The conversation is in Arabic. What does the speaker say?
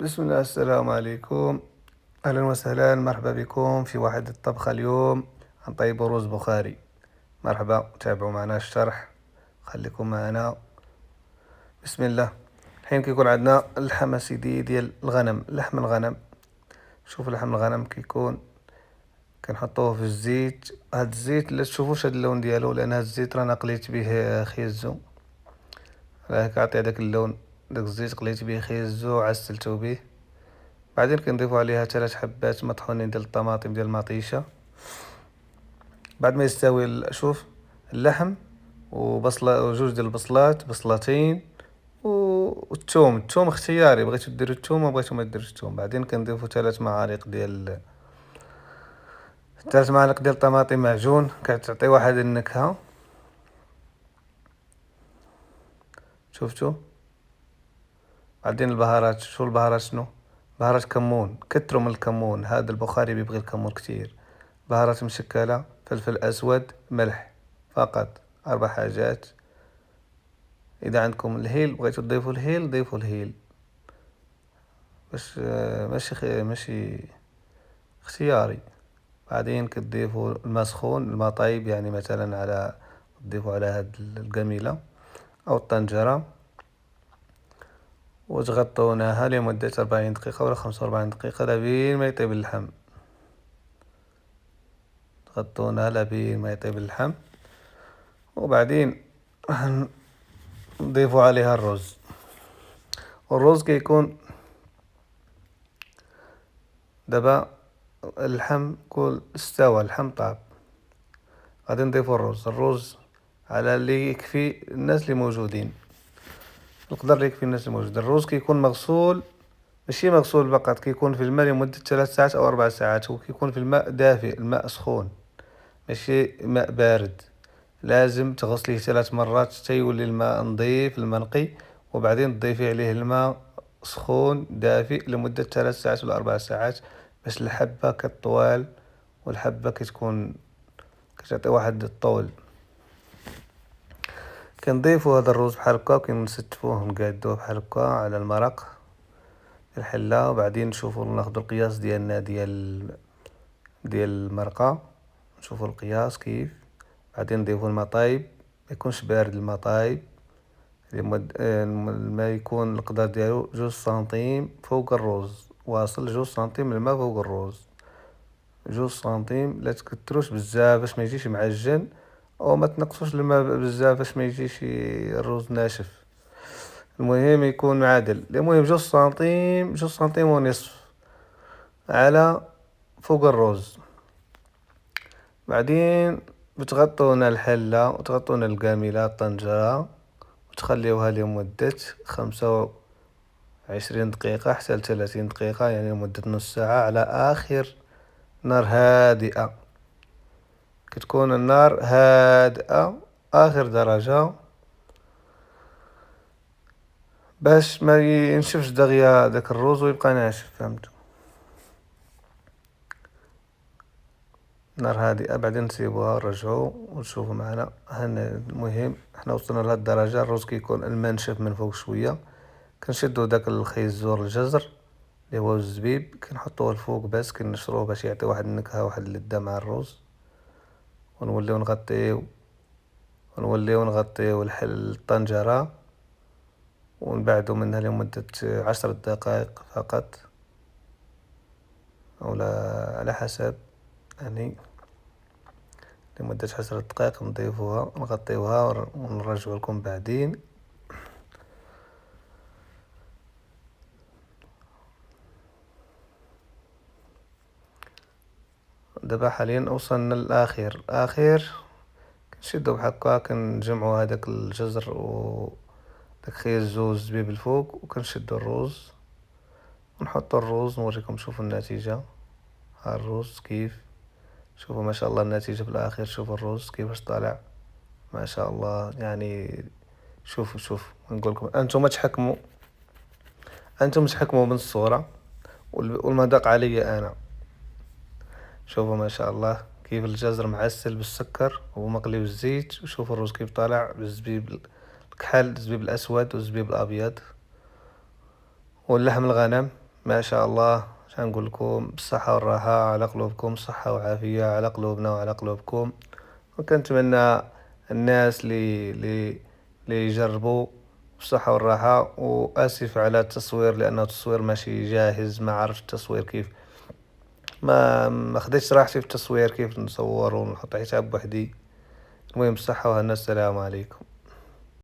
بسم الله، السلام عليكم. أهلا وسهلا، مرحبا بكم في واحد الطبخة. اليوم نطيب رز بخاري. مرحبا، تابعوا معنا الشرح، خليكم معنا. بسم الله. الحين كيكون عندنا اللحم سيدي ديال الغنم، لحم الغنم. شوف لحم الغنم كيكون كنحطوه في الزيت. هاد الزيت لا تشوفوش هاد اللون ديالو، لان هاد الزيت رانا قليت به خيزو، راه كيعطي هداك اللون. داك الزيت قليت به خيزو، عسلتو به. بعدين كنضيفو عليها 3 حبات مطحونين ديال الطماطم ديال المطيشه. بعد ما يستوي شوف اللحم، وبصله وجوج ديال البصلات، بصلتين، والثوم اختياري، بغيتو ديروا الثوم ما بغيتو ما ديروش الثوم. بعدين كنضيفو 3 معالق ديال الطماطم معجون، كتعطي واحد النكهه. شفتو؟ بعدين البهارات، شو البهارات شنو؟ بهارات كمون، كثروا من الكمون، هذا البخاري بيبغي الكمون كتير. بهارات مشكله، فلفل اسود، ملح، فقط 4 حاجات. اذا عندكم الهيل بغيتو تضيفوا الهيل ضيفوا الهيل، باش ماشي اختياري. بعدين كتضيفوا الماء سخون، الماء طايب، يعني مثلا تضيفوا على هاد القميله او الطنجره، وتغطوناها لمده 40 دقيقه ولا 45 دقيقه لبين ما يطيب اللحم. تغطونها لبين ما يطيب اللحم، وبعدين نضيفوا عليها الرز. والرز كيكون دابا اللحم كل استوى، اللحم طاب، غادي نضيفو الرز على اللي يكفي الناس اللي موجودين، القدر اللي يكفي الناس اللي موجودين. الرز كيكون مغسول، ماشي مغسول فقط، كيكون في الماء لمدة 3 ساعات أو 4 ساعات، وكيكون في الماء دافئ، الماء سخون، ماشي ماء بارد. لازم تغسليه 3 مرات حتى يولي الماء نظيف، الماء نقي، وبعدين تضيفي عليه الماء سخون دافئ لمدة 3 ساعات ولا 4 ساعات، باش الحبة كطوال، والحبة كتكون كتعطي واحد الطول. كنضيفو هذا الرز بحال هكا، كنستفوه نقادوه بحال هكا على المرق الحله. وبعدين نشوفو ناخدو القياس ديالنا ديال المرقه، نشوفو القياس كيف. بعدين نضيفو الماء طايب، ما يكونش بارد، الماء طايب، الماء يكون القدر ديالو 2 سنتيم فوق الرز، واصل 2 سنتيم الماء فوق الرز، 2 سنتيم. لا تكتروش بزاف باش ما يجيش معجن، او ما تنقصوش الماء بزاف باش ما يجيش الرز ناشف. المهم يكون معادل، المهم 2 سنتيم، 2 سنتيم ونصف على فوق الرز. بعدين بتغطون الحلة وتغطون القاملة الطنجرة، وتخليوها لمدة 25 دقيقة حتى ل30 دقيقة، يعني لمدة نص ساعة على آخر نار هادئة. كتكون النار هادئة آخر درجة، باش ما ينشفش دغيا داك الرز ويبقى ناشف، فهمتوا؟ نار هادئة. بعدين نسيبوها ونرجعو ونشوفو معنا. المهم حنا وصلنا لهاد الدرجة، الرز كيكون الماء نشف من فوق شوية. كنشدو داك الخيزور الجزر اللي هو الزبيب، كنحطوه الفوق، بس كنشروه باش يعطي واحد النكهة، واحد اللذة مع الرز. ونوليو نغطيو الطنجرة، ونبعدو منها لمدة 10 دقائق فقط، أو على حسب، يعني لمدة 10 دقائق نضيفوها، نغطيوها ونرجعو لكم بعدين. دابا حاليا وصلنا للآخر كنشدو بحال هكا، كنجمعو هداك الجزر و داك خيزو والزبيب الفوق، وكنشدو الرز ونحطو الرز نوريكم. شوفو النتيجة، ها الرز كيف، شوفوا ما شاء الله النتيجة في الأخير. شوفوا الرز كيفاش طالع، ما شاء الله يعني. شوفوا نقول لكم، أنتم تحكموا من الصورة، والمذاق علي أنا. شوفوا ما شاء الله كيف الجزر معسل بالسكر ومقلي بالزيت، وشوفوا الرز كيف طالع بالزبيب الكحل، الزبيب الأسود والزبيب الأبيض، واللحم الغنم ما شاء الله. شنقول لكم بالصحة والراحة على قلوبكم، صحة وعافية على قلوبنا وعلى قلوبكم. وكنتمنى الناس اللي يجربوا بالصحة والراحة. وآسف على التصوير لأنه التصوير ماشي جاهز، ما عرفت التصوير كيف، ما خديتش راحتي في التصوير كيف نصور ونحط حساب بوحدي. المهم بالصحة وهنا، السلام عليكم.